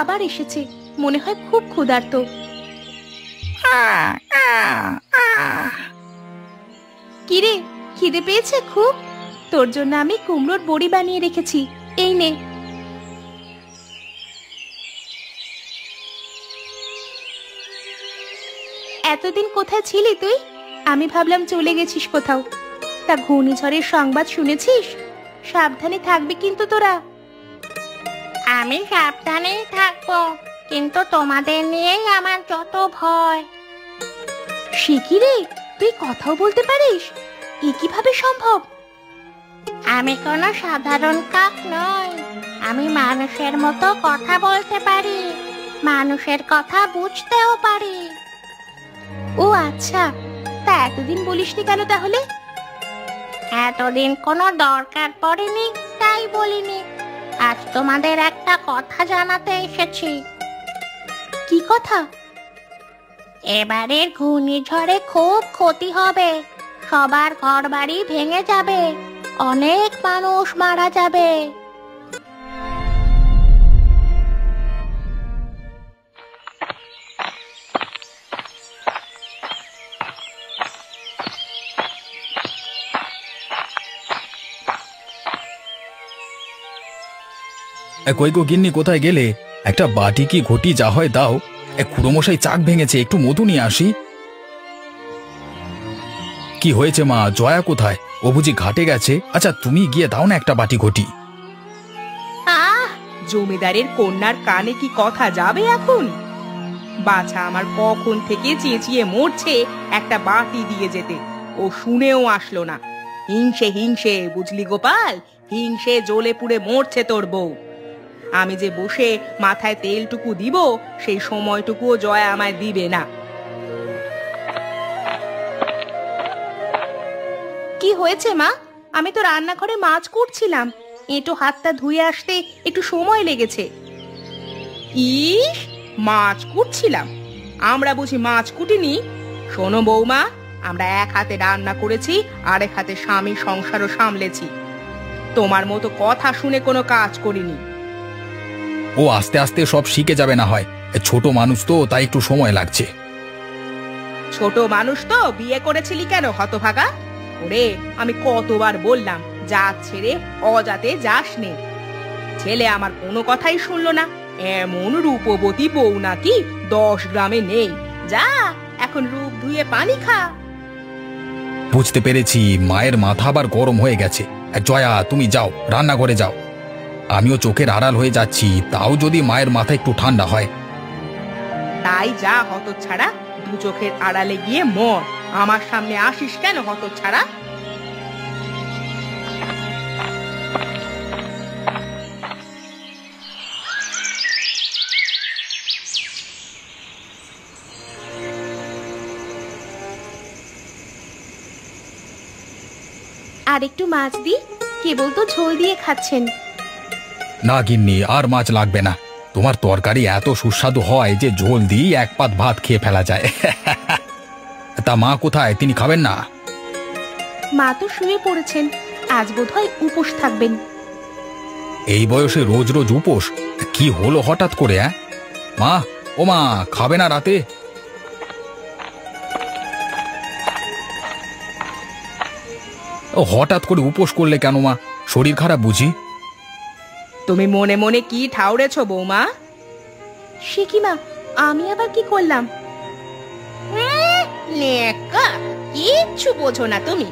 আবার এসেছে, মনে হয় খুব ক্ষুধার্ত। কিরে, খিদে পেয়েছে খুব? তোর জন্য আমি কুমড়োর বড়ি বানিয়ে রেখেছি, এই নে। এতদিন কোথায় ছিলি তুই? আমি ভাবলাম চলে গেছিস কোথাও। তা ঘূর্ণিঝড়ের সংবাদ শুনেছিস? সাবধানে থাকবি কিন্তু তোরা। আমি সাবধানেই থাকবো, কিন্তু তোমাদের নিয়েই আমার যত ভয়। সে কি রে, তুই কথাও বলতে পারিস? এ কিভাবে সম্ভব? আমি কোনো সাধারণ কাক নই, আমি মানুষের মতো কথা বলতে পারি, মানুষের কথা বুঝতেও পারি। ও আচ্ছা, তা এতদিন বলিসনি কেন তাহলে? এতদিন কোনো দরকার পড়েনি তাই বলিনি। আজ তোমাদের একটা কথা জানাতে এসেছি। কি কথা? এবারের ঘূর্ণিঝড়ে খুব ক্ষতি হবে, সবার ঘরবাড়ি ভেঙে যাবে, অনেক মানুষ মারা যাবে। কই গো গিন্নি, কোথায় গেলে? একটা বাটি কি ঘটি যা হয় দাও। খুড়োমশাই চাক ভেঙেছে, একটু মধু নিয়ে আসি। কি হয়েছে মা? জয়া কোথায়? ও বুঝি ঘাটে গেছে? আচ্ছা তুমি গিয়ে দাও না একটা বাটি ঘটি। জমিদারের কন্যার কানে কি কথা যাবে এখন? বাছা আমার কখন থেকে চেঁচিয়ে মরছে একটা বাটি দিয়ে যেতে, ও শুনেও আসলো না। হিংসে হিংসে, বুঝলি গোপাল, হিংসে জ্বলে পুড়ে মরছে তোর বউ। আমি যে বসে মাথায় তেলটুকু দিব, সেই সময়টুকুও জয়া আমায় দিবে না। কি হয়েছে মা? আমি তো রান্নাঘরে মাছ কুটছিলাম, এঁটো হাতটা ধুয়ে আসতে একটু সময় লেগেছে। ইস, মাছ কুটছিলাম? আমরা বুঝি মাছ কুটিনি? শোনো বৌমা, আমরা এক হাতে রান্না করেছি, আরেক হাতে স্বামী সংসারও সামলেছি। তোমার মতো কথা শুনে কোনো কাজ করিনি। ও আস্তে আস্তে সব শিখে যাবে না হয়, ছোট মানুষ তো, তাই একটু সময় লাগছে। ছোট মানুষ তো বিয়ে করেছিলি কেন হতভাগা? ওরে, আমি কতবার বললাম জাত ছেড়ে অজাতে যাস নে। ছেলে আমার কোনো কথাই শুনলো না। এমন রূপবতী বউ নাকি 10 গ্রামে নেই। যা, এখন রূপ ধুয়ে পানি খা। বুঝতে পেরেছি, মায়ের মাথা আবার গরম হয়ে গেছে। জয়া তুমি যাও, রান্নাঘরে যাও। আমিও চোখের আড়াল হয়ে যাচ্ছি, তাও যদি মায়ের মাথা একটু ঠান্ডা হয়। তাই যা হতচ্ছাড়া, দু চোখের আড়ালে গিয়ে মর। আমার সামনে আসিস কেন হতচ্ছাড়া? আর একটু মাছ দি, কেবল তো ঝোল দিয়ে খাচ্ছেন। না গিন্নি, আর মাছ লাগবে না। তোমার তরকারি এত সুস্বাদু হয় যে ঝোল দিয়ে এক পাত ভাত খেয়ে ফেলা যায়। তা মা কোথায়? তিনি খাবেন না? মা তো শুয়ে পড়েছেন, আজ বোধহয় উপোস থাকবেন। এই বয়সে রোজ রোজ উপোস? কি হলো হঠাৎ করে? মা, ও মা, খাবে না রাতে? হঠাৎ করে উপোস করলে কেন মা? শরীর খারাপ বুঝি? তুমি মনে মনে কি ঠাউরেছ বৌমা? সে কি মা, আমি আবার কি করলাম? কিচ্ছু বোঝো না তুমি।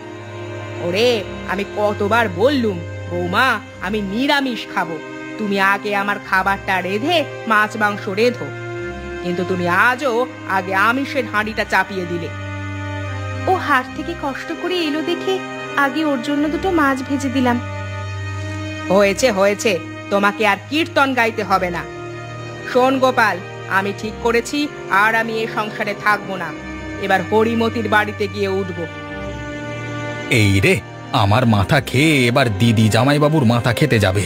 ওরে, আমি কতবার বললুম বৌমা আমি নিরামিষ খাবো, তুমি আগে আমার খাবারটা রেঁধে মাছ মাংস রেঁধো, কিন্তু তুমি আজও আগে আমিষের হাঁড়িটা চাপিয়ে দিলে। ও হাট থেকে কষ্ট করে এলো দেখে আগে ওর জন্য দুটো মাছ ভেজে দিলাম। হয়েছে হয়েছে, তোমাকে আর কীর্তন গাইতে হবে না। শোন গোপাল, আমি ঠিক করেছি আর আমি এ সংসারে থাকবো না। এবার হরিমতির বাড়িতে গিয়ে উঠবো। এই রে, আমার মাথা খেয়ে এবার দিদি জামাইবাবুর মাথা খেতে যাবে।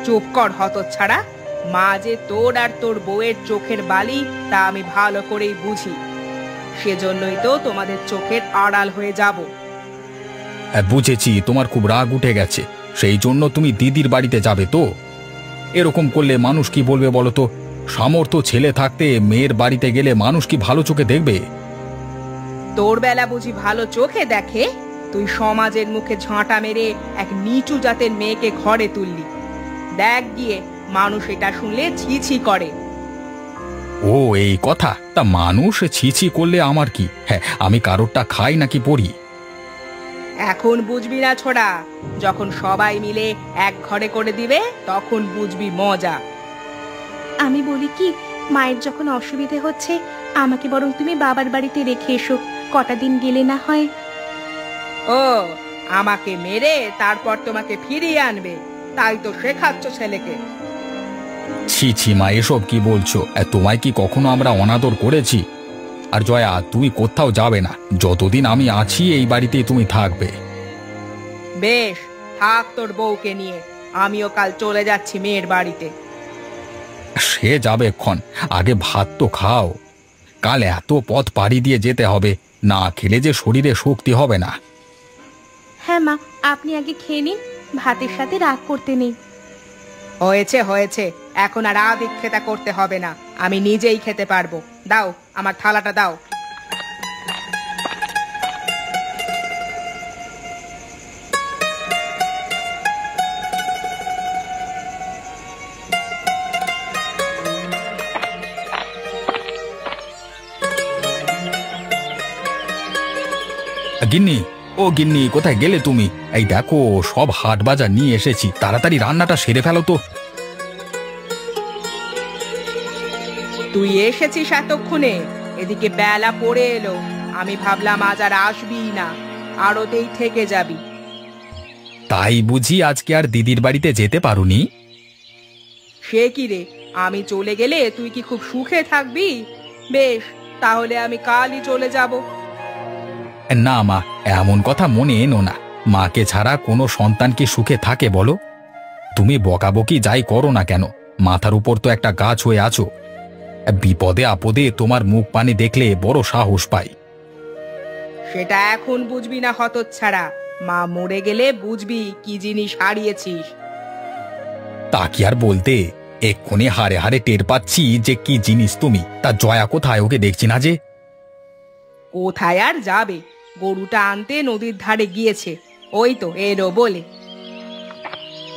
চুপ কর হতচ্ছাড়া। মা যে তোর আর তোর বউয়ের চোখের বালি তা আমি ভালো করেই বুঝি, সেজন্যই তো তোমাদের চোখের আড়াল হয়ে যাব। বুঝেছি, তোমার খুব রাগ উঠে গেছে, সেই জন্য তুমি দিদির বাড়িতে যাবে তো? এরকম করলে মানুষ কি বলবে বলো তো? সামর্থ্য ছেলে থাকতে মেয়ের বাড়িতে গেলে মানুষ কি ভালো চোখে দেখবে? তোর বেলা বুঝি ভালো চোখে দেখে? তুই সমাজের মুখে ঝাঁটা মেরে এক নিচু জাতের মেয়েকে ঘরে তুললি। দেখ গিয়ে, মানুষ এটা শুনলে ছি ছি করে। ও এই কথা? তা মানুষ ছি ছি করলে আমার কি? হ্যাঁ, আমি কারোরটা খাই নাকি পড়ি? এখন বুঝবি না ছোড়া, যখন সবাই মিলে এক ঘরে করে দিবে তখন বুঝবি মজা। আমি বলি কি, মায়ের যখন অসুবিধে হচ্ছে আমাকে বরং তুমি বাবার বাড়িতে রেখে এসো, কটা দিন গেলে না হয়। ও, আমাকে মেরে তারপর তোমাকে ফিরিয়ে আনবে, তাই তো শেখাচ্ছ ছেলেকে। ছি ছি মা, এসব কি বলছো? তোমায় কি কখনো আমরা অনাদর করেছি? আর জয়া, তুই কোথাও যাবে না, যতদিন আমি আছি এই বাড়িতেই তুমি থাকবে। বেশ, থাক তোর বউকে নিয়ে, আমিও কাল চলে যাচ্ছি মেয়ের বাড়িতে। সে যাবে ক্ষণ, আগে ভাত তো খাও। কাল এত পথ পাড়ি দিয়ে যেতে হবে, না খেলে যে শরীরে শক্তি হবে না। হ্যাঁ মা, আপনি আগে খেয়ে নিন, ভাতের সাথে রাগ করতে নেই। হয়েছে হয়েছে, এখন আর আদিক্ষেতা করতে হবে না, আমি নিজেই খেতে পারবো। দাও, আমার থালাটা দাও। গিন্নি, ও গিন্নি, কোথায় গেলে তুমি? এই দেখো, সব হাট বাজার নিয়ে এসেছি, তাড়াতাড়ি রান্নাটা সেরে ফেলো তো। তুই এসেছিস এতক্ষণে? এদিকে বেলা পড়ে এলো, আমি ভাবলাম আজ আর আসবি না, আড়তেই থেকে যাবি। তাই বুঝি আজকে আর দিদির বাড়িতে যেতে পারোনি? সে কি রে, আমি চলে গেলে তুই কি খুব সুখে থাকবি? বেশ, তাহলে আমি কালই চলে যাব। না মা, এমন কথা মনে এনো না। মাকে ছাড়া কোনো সন্তান কি সুখে থাকে বলো? তুমি বকাবকি যাই করো না কেন, মাথার উপর তো একটা গাছ হয়ে আছো। বিপদে আপদে তোমার মুখ পানে দেখলে বড় সাহস পাই। সেটা এখন বুঝবি না হতচ্ছাড়া, মা মরে গেলে বুঝবি কি জিনিস হারিয়েছিস। তা কি আর বলতে, এক্ষুনি হারে হারে টের পাচ্ছি যে কি জিনিস তুমি। তা জয়া কোথায়? ওকে দেখছি না যে। কোথায় আর যাবে, গরুটা আনতে নদীর ধারে গিয়েছে, ওই তো এলো বলে।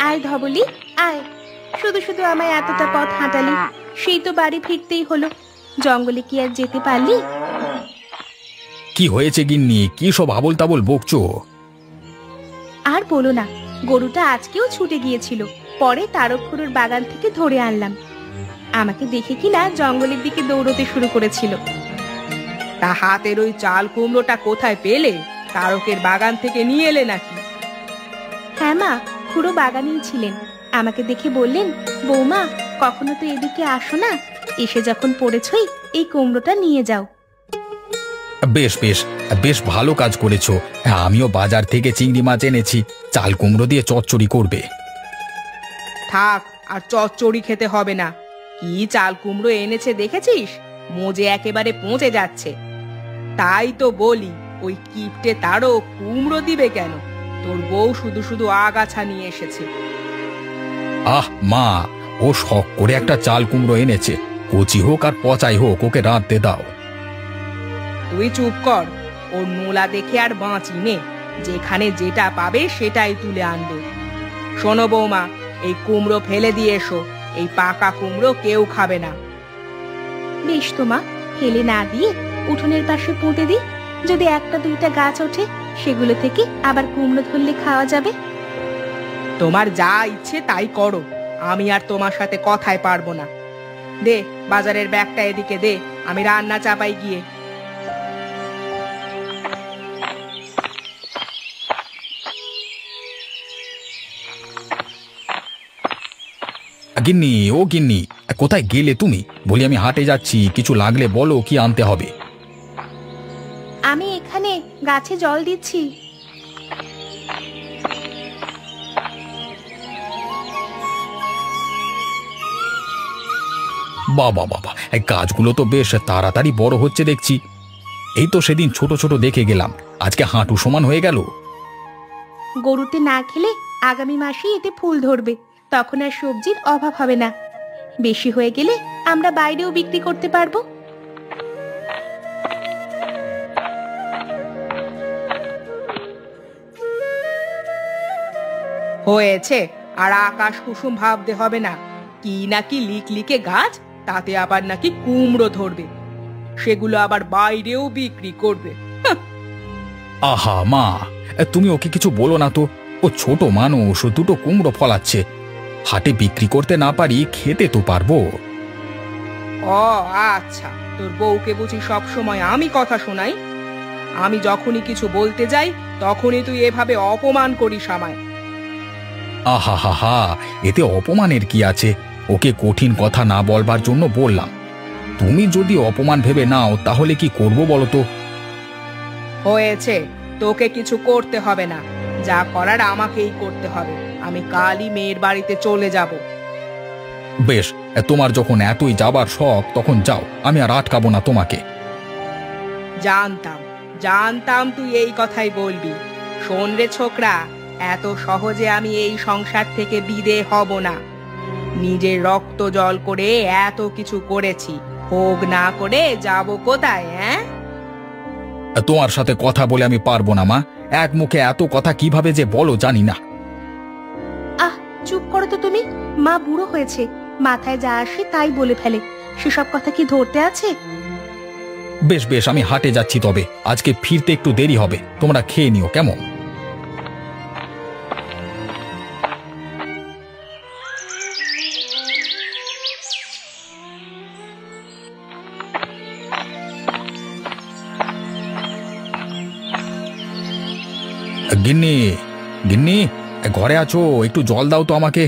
আয় ধবলি, আয়। শুধু শুধু আমায় এতটা পথ হাঁটালি, সেই তো বাড়ি ফিরতেই হলো। জঙ্গলে কি আর যেতে পারলি? কি হয়েছে গিন্নি, কি সব আবোল তাবোল বকছো? আর বলো না, গরুটা আজকেও ছুটে গিয়েছিল, পরে তারকখুরুর বাগান থেকে ধরে আনলাম। আমাকে দেখে কিনা জঙ্গলের দিকে দৌড়তে শুরু করেছিল। তা হাতের ওই চাল কুমড়োটা কোথায় পেলে? তারকের বাগান থেকে নিয়ে এলে নাকি? হ্যাঁ মা, খুড়ো বাগানেই ছিলেন। আমাকে দেখে বললেন, বৌমা কখনো তো এদিকে আসো না, এসে যখন পড়েছই এই কুমড়োটা নিয়ে যাও। বেশ বেশ, বেশ ভালো কাজ করেছো। আমিও বাজার থেকে চিংড়ি মাছ এনেছি, চাল কুমড়ো দিয়ে চচ্চড়ি করবে। থাক, আর চচ্চড়ি খেতে হবে না। কি চাল কুমড়ো এনেছে দেখেছিস? মোজে একেবারে পচে যাচ্ছে। তাই তো বলি, ওই কিপটে তারও কুমড়ো দিবে কেন? তোর বউ শুধু শুধু আগাছা নিয়ে এসেছে। আহ মা, ও শখ করে একটা চাল কুমড়ো এনেছে, কচি হোক আর পচাই হোক, ওকে রাঁধতে দাও। তুই চুপ কর, ওর নোলা দেখে আর বাঁচি নে, যেখানে যেটা পাবে সেটাই তুলে আনবে। শোনো বৌমা, এই কুমড়ো ফেলে দিয়ে এসো, এই পাকা কুমড়ো কেউ খাবে না। বেশ তো মা, ফেলে না দিয়ে উঠোনের পাশে পুঁতে দিই, যদি একটা দুইটা গাছ ওঠে সেগুলো থেকে আবার কুমড়ো ধরলে খাওয়া যাবে। তোমার যা ইচ্ছে তাই করো, আমি আর তোমার সাথে কথায় পারবো না। দে বাজারের ব্যাগটা এদিকে দে, আমি রান্না চাপাই গিয়ে। গিন্নি, ও গিন্নি, কোথায় গেলে তুমি? বলি আমি হাটে যাচ্ছি, কিছু লাগলে বলো, কি আনতে হবে। আমি এখানে গাছে জল দিচ্ছি। বাবা বাবা, এই গাছগুলো তো বেশ তাড়াতাড়ি বড় হচ্ছে দেখছি। এই তো সেদিন ছোট ছোট দেখে গেলাম, আজকে হাঁটু সমান হয়ে গেল। গরুতে না খেলে আগামী মাসেই এতে ফুল ধরবে, তখন আর সবজির অভাব হবে না। বেশি হয়ে গেলে আমরা বাইরেও বিক্রি করতে পারবো। হয়েছে, আর আকাশ কুসুম ভাবতে হবে না। কি নাকি লিকলিকে গাছ, তাতে আবার নাকি কুমড়ো ধরবে, সেগুলো আবার বাইরেও বিক্রি করবে। আহা মা, তুমি ওকে কিছু বলো না তো। ও ছোট মানুষ, ও দুটো কুমড়ো ফলাচ্ছে। হাটে বিক্রি করতে না পারি, খেতে তো পারবো। ও আচ্ছা, তোর বউকে বুঝি সব সময় আমি কথা শোনাই? আমি যখনই কিছু বলতে যাই তখনই তুই এভাবে অপমান করিস আমায়। আহা হা হা, এতে অপমানের কি আছে? ওকে কঠিন কথা না বলবার জন্য বললাম। তুমি যদি অপমান ভেবে নাও তাহলে কি করব বলো তো? হয়েছে, তোকে কিছু করতে হবে না, যা করার আমাকেই করতে হবে। আমি কালই মেয়ের বাড়িতে চলে যাব। বেশ, তোমার যখন এতই যাবার শখ তখন যাও, আমি আর আটকাবো না তোমাকে। জানতাম জানতাম তুই এই কথাই বলবি। শোন রে ছোকরা, এত সহজে আমি এই সংসার থেকে বিদে হব না। নিজের রক্ত জল করে এত কিছু করেছি, ভোগ না করে যাব কোথায়? তোমার সাথে কথা বলে আমি পারবো না মা। এক মুখে এত কথা কিভাবে যে বলো জানি না। আহ, চুপ করো তো তুমি। মা বুড়ো হয়েছে, মাথায় যা আসে তাই বলে ফেলে। সেসব কথা কি ধরতে আছে? বেশ বেশ, আমি হাটে যাচ্ছি, তবে আজকে ফিরতে একটু দেরি হবে। তোমরা খেয়ে নিও কেমন? গিন্নি, গিন্নি, ঘরে আছো? একটু জল দাও তো আমাকে।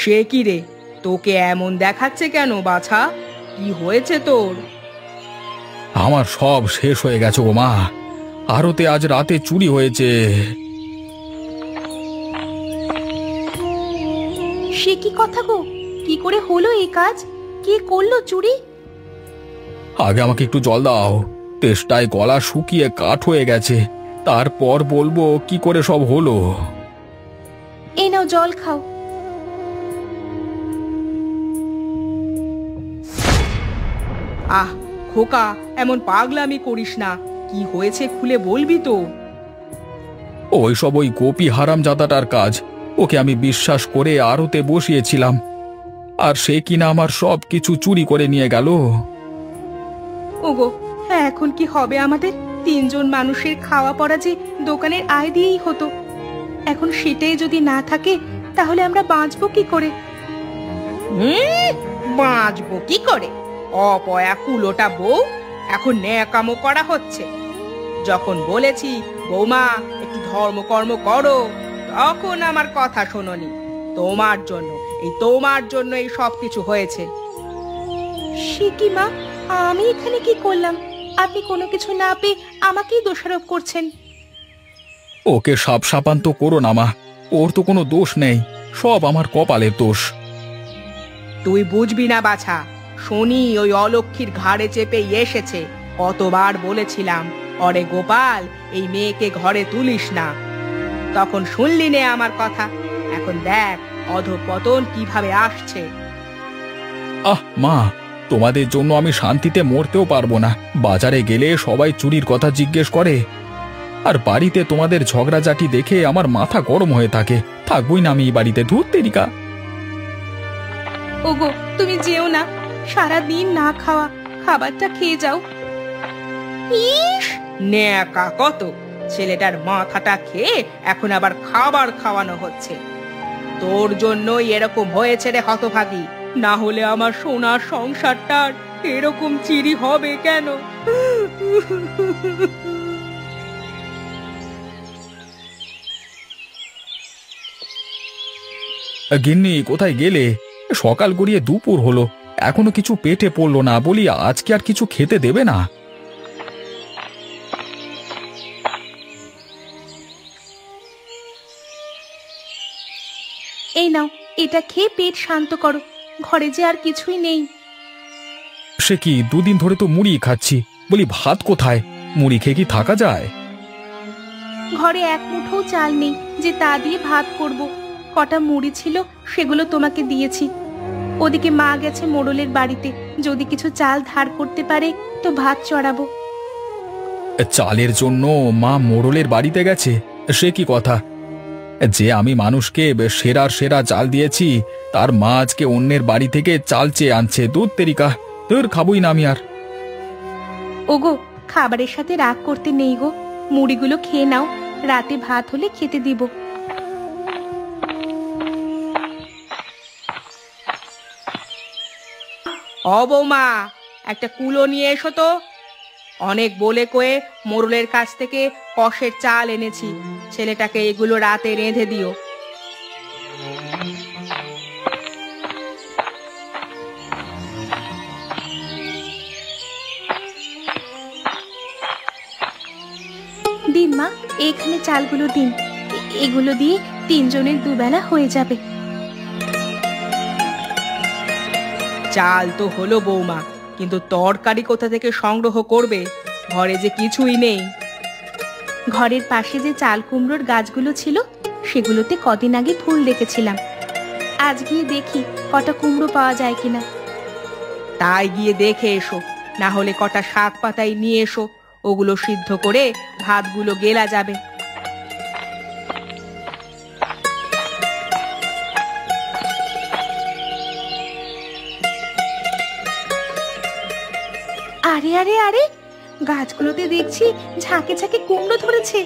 সে কি রে, তোকে এমন দেখাচ্ছে কেন বাছা? কি হয়েছে তোর? আমার সব শেষ হয়ে গেছে গো মা। আরতে আজ রাতে চুরি হয়েছে। সে কি কথা গো? কি করে হলো এই কাজ? কে করলো চুরি? আগে আমাকে একটু জল দাও, তেষ্টায় গলা শুকিয়ে কাঠ হয়ে গেছে। তারপর বলবো কি করে সব হলো। এই নাও জল খাও। আহ খোকা, এমন পাগলামি করিস না। কি হয়েছে খুলে বলবি তো? ওইসব ওই গোপী হারামজাদাটার কাজ। ওকে আমি বিশ্বাস করে আড়তে বসিয়েছিলাম, আর সে কিনা আমার সব কিছু চুরি করে নিয়ে গেল। ওগো, হ্যাঁ, এখন কি হবে আমাদের? তিনজন মানুষের খাওয়া পড়া যে দোকানের আয় দিয়েই হতো, এখন সেটাই যদি না থাকে তাহলে আমরা বাঁচবো কি করে? বাঁচবো কি করে? অপয়া কুলোটা বউ, এখন ন্যাকামো করা হচ্ছে। যখন বলেছি বৌমা একটু ধর্মকর্ম করো, তখন আমার কথা শোনোনি। তোমার জন্য এই সব কিছু হয়েছে। সে কি মা, আমি এখানে কি করলাম? আপনি কোনো কিছু না পেয়ে আমাকেই দোষারোপ করছেন। ওকে সাপ সাপান্ত করো না মা, ওর তো কোনো দোষ নেই, সব আমার কপালের দোষ। তুই বুঝবি না বাছা, শনি ওই অলক্ষীর ঘাড়ে চেপে এসেছে। কতবার বলেছিলাম, অরে গোপাল, এই মেয়েকে ঘরে তুলিস না। তখন শুনলি নে আমার কথা। এখন দেখ অধঃপতন কিভাবে আসছে। আহ মা, তোমাদের জন্য আমি শান্তিতে মরতেও পারবো না। বাজারে গেলে সবাই চুরির কথা জিজ্ঞেস করে, আর বাড়িতে তোমাদের ঝগড়াঝাটি দেখে আমার মাথা গরম হয়ে থাকে। থাকবই না আমি এই বাড়িতে, ধুর তেরিকা। ওগো, তুমি যেও না, সারা দিন না খাওয়া, খাবারটা খেয়ে যাও। ইস, ন্যাকা কত! ছেলেটার মাথাটা খেয়ে এখন আবার খাবার খাওয়ানো হচ্ছে। তোর জন্যই এরকম হয়েছে রে হতভাগী, না হলে আমার সোনার সংসারটার এরকম চিরি হবে কেন? গিন্নি, কোথায় গেলে? সকাল গড়িয়ে দুপুর হলো, এখনো কিছু পেটে পড়লো না। বলি আজকে আর কিছু খেতে দেবে না? এই নাও, এটা খেয়ে পেট শান্ত করো। ঘরে যে আর কিছুই নেই। সে কি, দুদিন ধরে তো মুড়ি খাচ্ছি। বলি ভাত কোথায়? মুড়ি খেয়ে কি থাকা যায়? ঘরে এক মুঠো চাল নেই যে তা দিয়ে ভাত করব। কটা মুড়ি ছিল সেগুলো তোমাকে দিয়েছি। ওদিকে মা গেছে মোড়লের বাড়িতে, যদি কিছু চাল ধার করতে পারে তো ভাত চড়াবো। চালের জন্য মা মোড়লের বাড়িতে গেছে? সে কি কথা! যে আমি মানুষকে সেরার সেরা চাল দিয়েছি, তার মা আজকে অন্যের বাড়ি থেকে চাল চেয়ে আনছে। দুধ তেরিকা, তোর খাবই না আমি আর। ওগো, খাবারের সাথে রাগ করতে নেই গো, মুড়িগুলো খেয়ে নাও, রাতে ভাত হলে খেতে দিব। ও বৌমা, একটা কুলো নিয়ে এসো তো। অনেক বলে কয়ে মোড়লের কাছ থেকে কষের চাল এনেছি, ছেলেটাকে এগুলো রাতে রেঁধে দিও। দিন মা, এইখানে চালগুলো দিন, এগুলো দিয়ে তিনজনের দুবেলা হয়ে যাবে। চাল তো হলো বৌমা, কিন্তু তরকারি কোথা থেকে সংগ্রহ করবে? ঘরে যে কিছুই নেই। ঘরের পাশে যে চাল কুমড়োর গাছগুলো ছিল সেগুলোতে কদিন আগে ফুল দেখেছিলাম, আজ গিয়ে দেখি কটা কুমড়ো পাওয়া যায় কিনা। তাই গিয়ে দেখে এসো, না হলে কটা শাক পাতাই নিয়ে এসো, ওগুলো সিদ্ধ করে ভাতগুলো গেলা যাবে। আরে আরে আরে, গাছগুলোতে দেখছি ঝাঁকে ঝাঁকে কুমড়ো ধরেছে।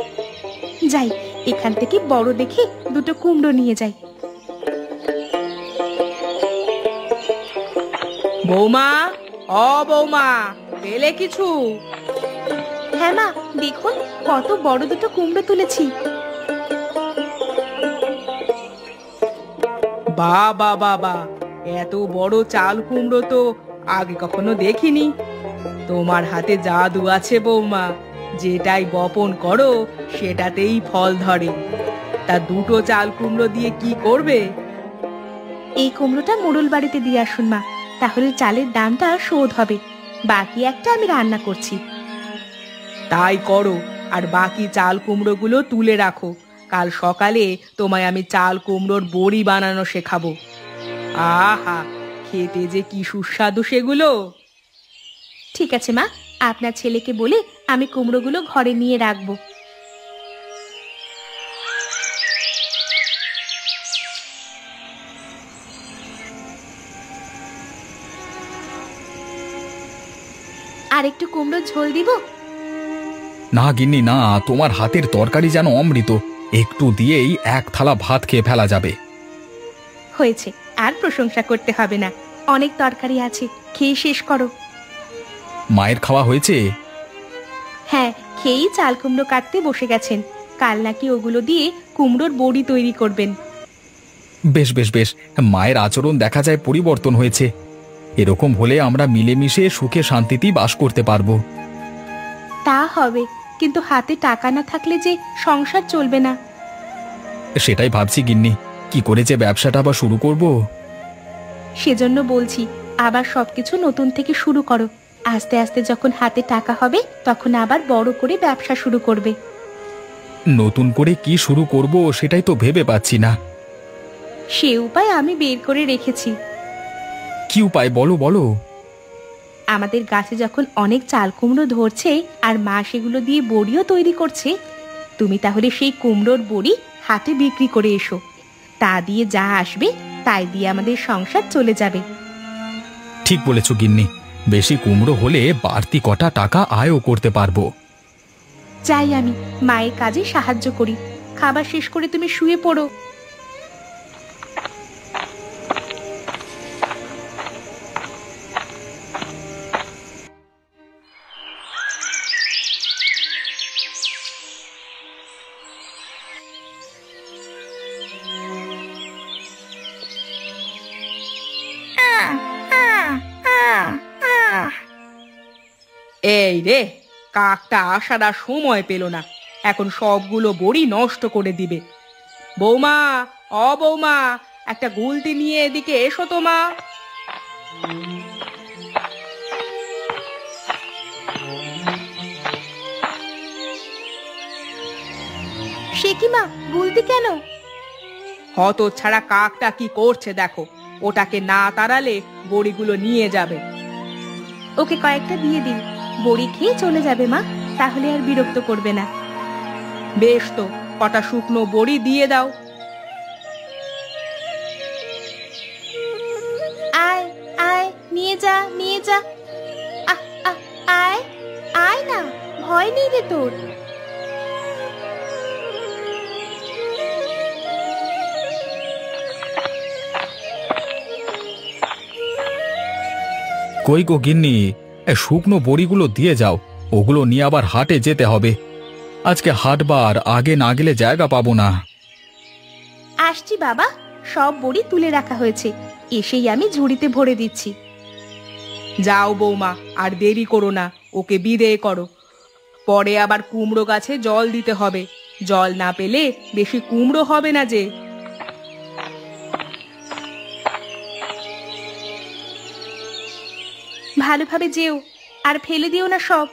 যাই, এখান থেকে বড় দেখে দুটো কুমড়ো নিয়ে যাই। বৌমা, ও বৌমা, পেলে কিছু? হ্যাঁ মা, দেখুন কত বড় দুটো কুমড়ো তুলেছি। বাবা বাবা, এত বড় চাল কুমড়ো তো আগে কখনো দেখিনি। তোমার হাতে জাদু আছে বৌমা, যেটাই বপন করো সেটাতেই ফল ধরে। তা দুটো চাল কুমড়ো দিয়ে কি করবে? এই কুমড়োটা মোড়ল বাড়িতে দিয়ে আসুন মা, তাহলে চালের দামটা শোধ হবে। বাকি একটা আমি রান্না করছি। তাই করো, আর বাকি চাল কুমড়োগুলো তুলে রাখো। কাল সকালে তোমায় আমি চাল কুমড়োর বড়ি বানানো শেখাবো। আহা, খেতে যে কি সুস্বাদু সেগুলো। ঠিক আছে মা, আপনার ছেলেকে বলে আমি কুমড়োগুলো ঘরে নিয়ে রাখবো। আর একটু কুমড়োর ঝোল দিব? না গিন্নি না, তোমার হাতের তরকারি যেন অমৃত, একটু দিয়েই এক থালা ভাত খেয়ে ফেলা যাবে। হয়েছে, আর প্রশংসা করতে হবে না, অনেক তরকারি আছে, খেয়ে শেষ করো। মায়ের খাওয়া হয়েছে? হ্যাঁ, খেয়েই চাল কুমড়ো কাটতে বসে গেছেন। কাল নাকি ওগুলো দিয়ে কুমড়োর বড়ি তৈরি করবেন। বেশ বেশ বেশ, মায়ের আচরণ দেখা যায় পরিবর্তন হয়েছে। এরকম হলে আমরা মিলেমিশে সুখে শান্তিতেই বাস করতে পারবো। তা হবে, কিন্তু হাতে টাকা না থাকলে যে সংসার চলবে না। সেটাই ভাবছি গিন্নি, কি করে যে ব্যবসাটা আবার শুরু করব। সেজন্য বলছি, আবার সবকিছু নতুন থেকে শুরু করো। আস্তে আস্তে যখন হাতে টাকা হবে তখন আবার বড় করে ব্যবসা শুরু করবে। নতুন করে কি শুরু করব সেটাই তো ভেবে পাচ্ছি না। সে উপায় আমি বের করে রেখেছি। কি উপায় বলো বলো। আমাদের গাছে যখন অনেক চাল কুমড়ো ধরছে আর মা সেগুলো দিয়ে বড়িও তৈরি করছে, তুমি তাহলে সেই কুমড়োর বড়ি হাটে বিক্রি করে এসো। তা দিয়ে যা আসবে তাই দিয়ে আমাদের সংসার চলে যাবে। ঠিক বলেছ গিন্নি, বেশি কুমড়ো হলে বাড়তি কটা টাকা আয়ও করতে পারবো। যাই, আমি মায়ের কাজে সাহায্য করি। খাবার শেষ করে তুমি শুয়ে পড়ো। এই রে, কাকটা আসার আর সময় পেল না, এখন সবগুলো বড়ি নষ্ট করে দিবে। বৌমা, ও বৌমা, একটা গুলতি নিয়ে এদিকে এসো তো মা। কি মা, গুলতি কেন? হতচ্ছাড়া কাকটা কি করছে দেখো, ওটাকে না তাড়ালে বড়িগুলো নিয়ে যাবে। ওকে কয়েকটা দিয়ে দিন, বড়ি খেয়ে চলে যাবে মা, তাহলে আর বিরক্ত করবে না। বেশ, তো কটা শুকনো বড়ি দিয়ে দাও। আয় আয়, নিয়ে যা নিয়ে যা। আহ আহ, আয় আয় না, ভয় নেই রে তোর। কই গো গিন্নি, শুকনো বড়িগুলো দিয়ে যাও, ওগুলো নিয়ে আবার হাটে যেতে হবে। আজকে হাটবার, আগে না গেলে জায়গা পাবো না। আসছি বাবা, সব বড়ি তুলে রাখা হয়েছে, এসেই আমি ঝুড়িতে ভরে দিচ্ছি। যাও বৌমা, আর দেরি করো না, ওকে বিদেয় করো। পরে আবার কুমড়ো গাছে জল দিতে হবে, জল না পেলে বেশি কুমড়ো হবে না যে। ভালোভাবে যেও, আর ফেলে দিও না সব।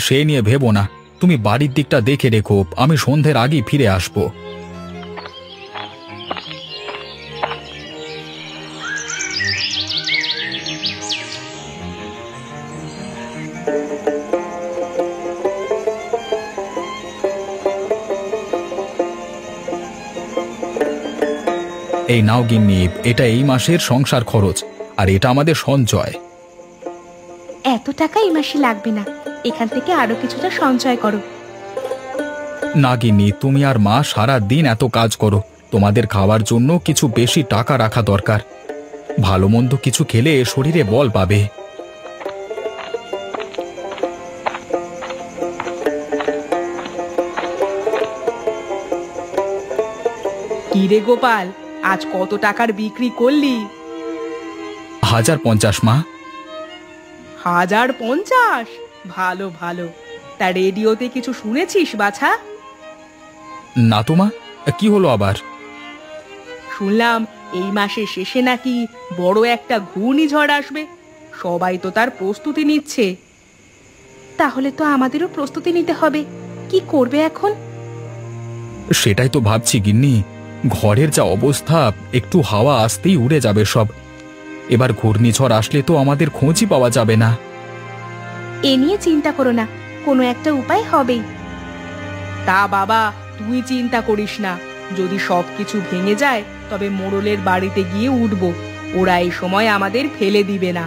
সে নিয়ে ভেবো না, তুমি বাড়ির দিকটা দেখে রেখো, আমি সন্ধ্যের আগেই ফিরে আসবো। এই নাও গিন্নি, এটা এই মাসের সংসার খরচ, আর এটা আমাদের সঞ্চয়। এত টাকা এই মাসে লাগবে না, এখান থেকে আরো কিছুটা সঞ্চয় করো। না গিন্নি, তুমি আর মা সারা দিন এত কাজ করো, তোমাদের খাওয়ার জন্য কিছু বেশি টাকা রাখা দরকার। ভালো মন্দ কিছু খেলে শরীরে বল পাবে। কি রে গোপাল, আজ কত টাকার বিক্রি করলি? 1050 মা। 1050? ভালো ভালো। তা রেডিওতে কিছু শুনেছিস বাছা? না তো মা, কি হলো আবার? শুনলাম এই মাসের শেষে নাকি বড় একটা ঘূর্ণিঝড় আসবে, সবাই তো তার প্রস্তুতি নিচ্ছে। তাহলে তো আমাদেরও প্রস্তুতি নিতে হবে, কি করবে এখন? সেটাই তো ভাবছি গিন্নি, ঘরের যা অবস্থা, একটু হাওয়া আসতেই উড়ে যাবে সব। এবার ঘূর্ণিঝড় আসলে তো আমাদের খোঁজই পাওয়া যাবে না। এ নিয়ে চিন্তা করো না, কোনো একটা উপায় হবেই। তা বাবা, তুই চিন্তা করিস না, যদি সবকিছু ভেঙে যায় তবে মোড়লের বাড়িতে গিয়ে উঠবো, ওরা এই সময় আমাদের ফেলে দিবে না।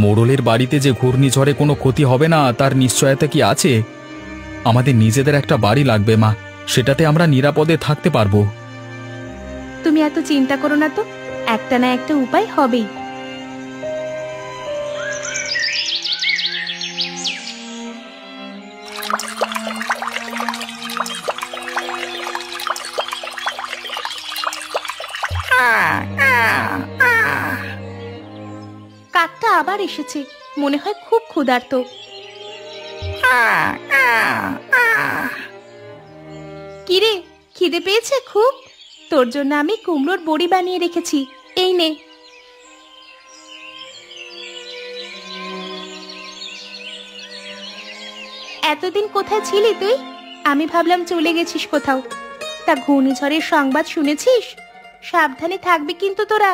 মোড়লের বাড়িতে যে ঘূর্ণিঝড়ে কোনো ক্ষতি হবে না তার নিশ্চয়তা কি আছে? আমাদের নিজেদের একটা বাড়ি লাগবে মা, সেটাতে আমরা নিরাপদে থাকতে পারবো। তুমি এত চিন্তা করো না তো, একটা না একটা উপায় হবেই। কাকটা আবার এসেছে, মনে হয় খুব ক্ষুধার্ত। কিরে, খিদে পেয়েছে খুব? তোর জন্য আমি কুমড়োর বড়ি বানিয়ে রেখেছি, এই নে। এতদিন কোথায় ছিলি তুই? আমি ভাবলাম চলে গেছিস কোথাও। তা ঘূর্ণিঝড়ের সংবাদ শুনেছিস? সাবধানে থাকবি কিন্তু তোরা।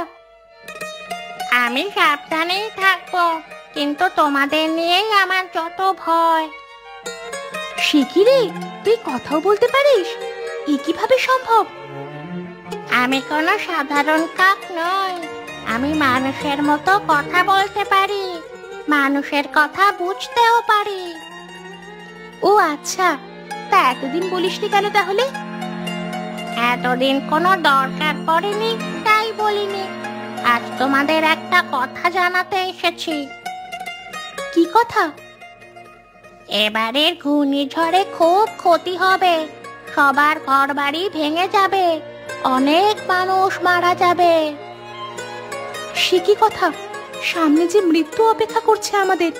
আমি সাবধানেই থাকবো, কিন্তু তোমাদের নিয়েই আমার যত ভয়। সে কি রে, তুই কথাও বলতে পারিস? এ কিভাবে সম্ভব? আমি কোনো সাধারণ কাক নই, আমি মানুষের মতো কথা বলতে পারি, মানুষের কথা বুঝতেও পারি। ও আচ্ছা, তা এতদিন বলিসনি কেন তাহলে? এতদিন কোনো দরকার পড়েনি তাই বলিনি, আজ তোমাদের একটা কথা জানাতে এসেছি। কি কথা? এবারের ঘূর্ণিঝড়ে খুব ক্ষতি হবে, সবার ঘরবাড়ি ভেঙে যাবে, অনেক মানুষ মারা যাবে। সে কি কথা? সামনে যে মৃত্যু অপেক্ষা করছে আমাদের।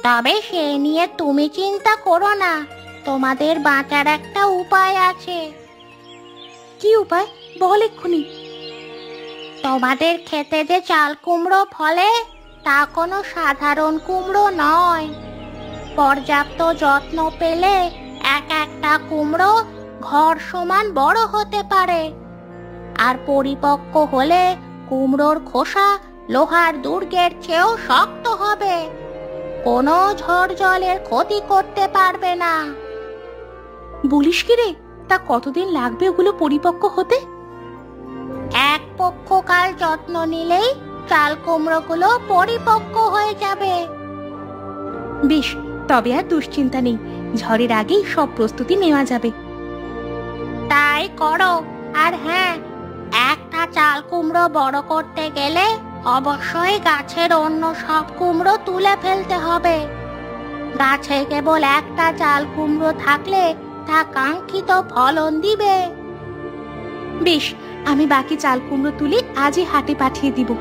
তবে সে নিয়ে তুমি চিন্তা করো না, তোমাদের বাঁচার একটা উপায় আছে। কি উপায় বল এক্ষুনি। তোমাদের খেতে যে চাল কুমড়ো ফলে তা কোনো সাধারণ কুমড়ো নয়, পর্যাপ্ত যত্ন পেলে এক একটা কুমড়ো ঘর সমান বড় হতে পারে। আর পরিপক্ক হলে কুমড়োর খোসা লোহার দুর্গের চেয়েও শক্ত হবে, কোনো ঝড় জলের ক্ষতি করতে পারবে না। বলিস কি রে, তা কতদিন লাগবে ওগুলো পরিপক্ক হতে? এক পক্ষকাল যত্ন নিলেই চাল কুমড়োগুলো পরিপক্ক হয়ে যাবে। বেশ, তবে আর দুশ্চিন্তা নেই, ঝড়ের আগেই সব প্রস্তুতি নেওয়া যাবে। তাই করো। আর হ্যাঁ, একটা চাল কুমড়ো বড় করতে গেলে অবশ্যই গাছের অন্য সব কুমড়ো তুলে ফেলতে হবে। গাছে কেবল একটা চাল কুমড়ো থাকলে তা কাঙ্ক্ষিত ফলন দিবে। বেশ, আমি বাকি চাল কুমড়ো তুলে আজই হাটে পাঠিয়ে দিব।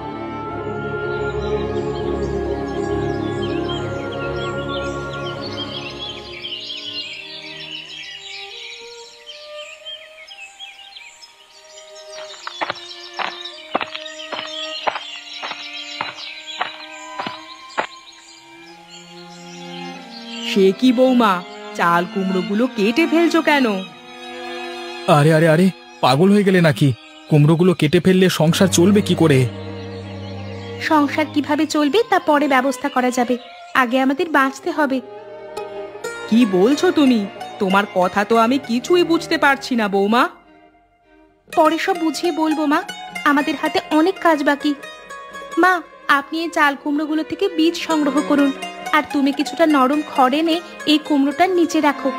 সে কি বৌমা, চাল কুমড়োগুলো কেটে ফেলছো কেন? আরে আরে আরে, পাগল হয়ে গেলে নাকি? কুমড়োগুলো কেটে ফেললে সংসার চলবে কি করে? সংসার কিভাবে চলবে তা পরে ব্যবস্থা করা যাবে, আগে আমাদের বাঁচতে হবে। কি বলছো তুমি? তোমার কথা তো আমি কিছুই বুঝতে পারছি না বৌমা। পরে সব বুঝিয়ে বলবো মা, আমাদের হাতে অনেক কাজ বাকি। মা, আপনি এই চাল কুমড়োগুলো থেকে বীজ সংগ্রহ করুন, আর তুমি কিছুটা নরম খড় এনে এই কুমড়োটার নিচে রাখো।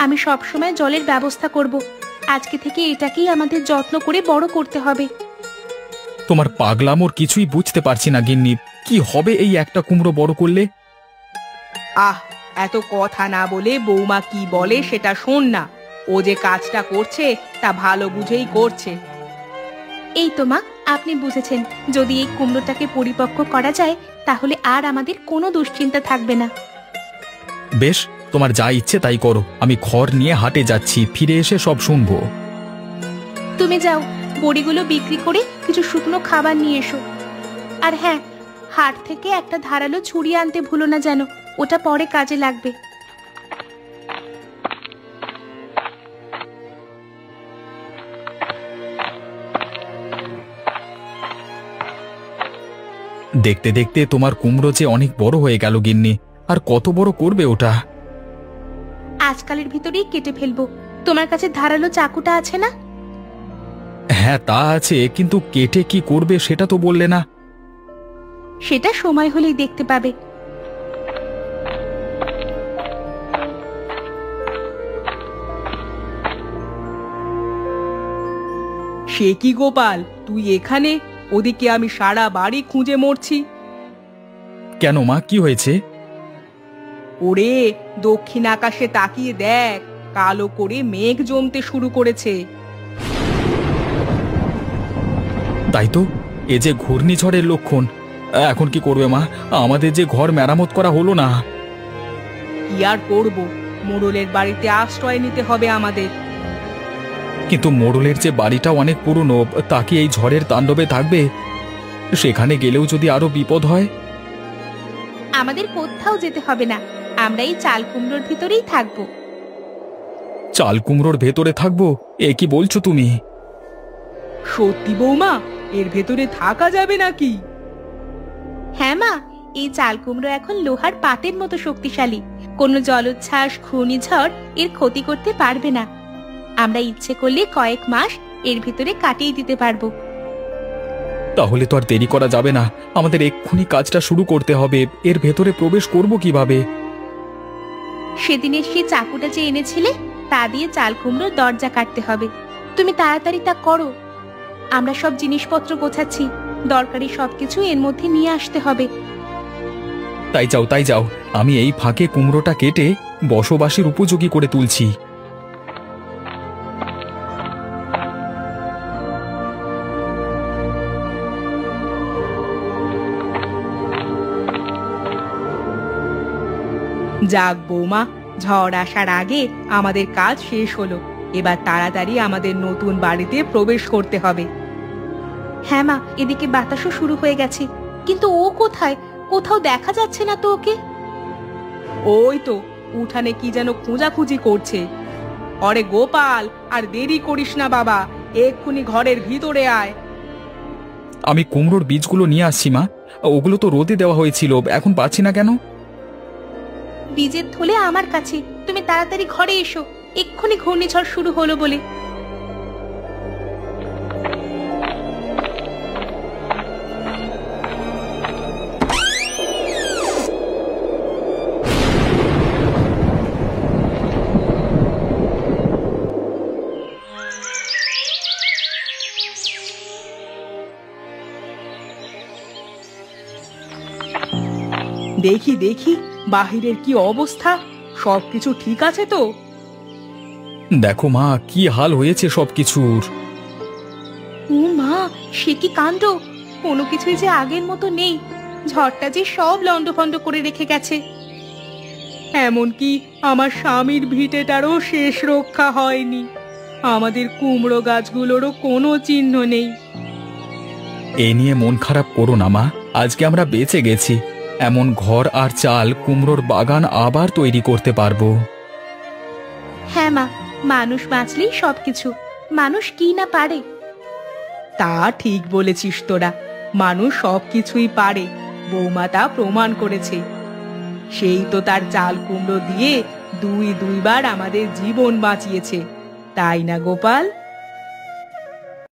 আমি সবসময় জলের ব্যবস্থা করব। আজকে থেকে এটাকেই আমাদের যত্ন করে বড় করতে হবে। তোমার পাগলামোর কিছুই বুঝতে পারছি না গিন্নি। কি হবে এই একটা কুমড়ো বড় করলে? আহ, এত কথা না বলে বৌমা কি বলে সেটা শোন না। ও যে কাজটা করছে তা ভালো বুঝেই করছে। এই তো মা, আপনি বুঝেছেন, যদি এই কুমড়োটাকে পরিপক্ক করা যায় তাহলে আর আমাদের কোনো দুশ্চিন্তা থাকবে না। বেশ, তোমার যা ইচ্ছে তাই করো। আমি খড় নিয়ে হাটে যাচ্ছি, ফিরে এসে সব শুনবো। তুমি যাও, বড়িগুলো বিক্রি করে কিছু শুকনো খাবার নিয়ে এসো। আর হ্যাঁ, হাট থেকে একটা ধারালো ছুরি আনতে ভুলো না যেন, ওটা পরে কাজে লাগবে। দেখতে দেখতে তোমার কুমড়ো যে অনেক বড় হয়ে গেল গিন্নি। আর কত বড় করবে ওটা? আজকালের ভিতরেই কেটে ফেলবো। তোমার কাছে ধারালো চাকুটা আছে না? হ্যাঁ, তা আছে, কিন্তু কেটে কি করবে সেটা তো বললে না। সেটা সময় হলেই দেখতে পাবে। সে কি গোপাল, তুই এখানে? ওদিকে আমি সারা বাড়ি খুঁজে মরছি। কেন মা, কি হয়েছে? ওরে, দক্ষিণ আকাশে তাকিয়ে দেখ, কালো করে মেঘ জমতে শুরু করেছে। তাই তো, এ যে ঘূর্ণিঝড়ের লক্ষণ। এখন কি করবে মা? আমাদের যে ঘর মেরামত করা হলো না। কি আর করব, মোড়লের বাড়িতে আশ্রয় নিতে হবে আমাদের। কিন্তু মোড়লের যে বাড়িটা অনেক পুরনো, তা কি এই ঝড়ের তাণ্ডবে থাকবে? সেখানে গেলেও যদি আরো বিপদ হয়? আমাদের কোথাও যেতে হবে না, আমরা এই চাল কুমড়োর ভিতরেই থাকবো। চাল কুমড়োর ভেতরে থাকবো? এ কি বলছো তুমি? সত্যি বৌমা, এর ভেতরে থাকা যাবে নাকি? হ্যাঁ মা, এই চাল কুমড়ো এখন লোহার পাতের মতো শক্তিশালী। কোনো জলোচ্ছ্বাস, ঘূর্ণিঝড় এর ক্ষতি করতে পারবে না। আমরা ইচ্ছে করলে কয়েক মাস এর ভিতরে কাটিয়ে দিতে পারবো। তাহলে তো আর দেরি করা যাবে না, আমাদের এক্ষুনি কাজটা শুরু করতে হবে। এর ভেতরে প্রবেশ করব কিভাবে? সেদিনের সেই চাকুটা যে এনেছিলে তা দিয়ে চাল কুমড়োর দরজা কাটতে হবে। তুমি তাড়াতাড়ি তা করো। আমরা সব জিনিসপত্র গোছাচ্ছি, দরকারি সবকিছু এর মধ্যে নিয়ে আসতে হবে। তাই যাও, তাই যাও। আমি এই ফাঁকে কুমড়োটা কেটে বসবাসের উপযোগী করে তুলছি। যাক বৌমা, ঝড় আসার আগে আমাদের কাজ শেষ হলো। এবার তাড়াতাড়ি আমাদের নতুন বাড়িতে প্রবেশ করতে হবে। হ্যাঁ মা, এদিকে বাতাসও শুরু হয়ে গেছে, কিন্তু ও কোথায়? কোথাও দেখা যাচ্ছে না তো ওকে। ওই তো উঠানে কি যেন খোঁজাখুঁজি করছে। অরে গোপাল, আর দেরি করিস না বাবা, এক্ষুনি ঘরের ভিতরে আয়। আমি কুমড়োর বীজগুলো নিয়ে আসছি মা। ওগুলো তো রোদে দেওয়া হয়েছিল, এখন পাচ্ছি না কেন? বীজের থলে আমার কাছে, তুমি তাড়াতাড়ি ঘরে এসো, এক্ষুনি ঘূর্ণিঝড় শুরু হলো বলে। দেখি দেখি বাহিরের কি অবস্থা, সবকিছু ঠিক আছে তো? দেখো মা, কি হাল হয়েছে সবকিছুর। ও মা, সে কি কাণ্ড! কোনো কিছুই যে আগের মতো নেই, ঝড়টা যে সব লন্ডভন্ড করে রেখে গেছে। এমনকি আমার স্বামীর ভিটেটারও শেষ রক্ষা হয়নি, আমাদের কুমড়ো গাছগুলোরও কোনো চিহ্ন নেই। এ নিয়ে মন খারাপ করো না মা, আজকে আমরা বেঁচে গেছি। এমন ঘর আর চাল কুমড়োর বাগান আবার তৈরি করতে পারবো। হ্যাঁ মা, মানুষ বাঁচলেই সবকিছু, মানুষ কি না পারে। তা ঠিক বলেছিস তোরা, মানুষ সবকিছুই পারে, বৌমা তা প্রমাণ করেছে। সেই তো তার চাল কুমড়ো দিয়ে দুইবার আমাদের জীবন বাঁচিয়েছে, তাই না গোপাল?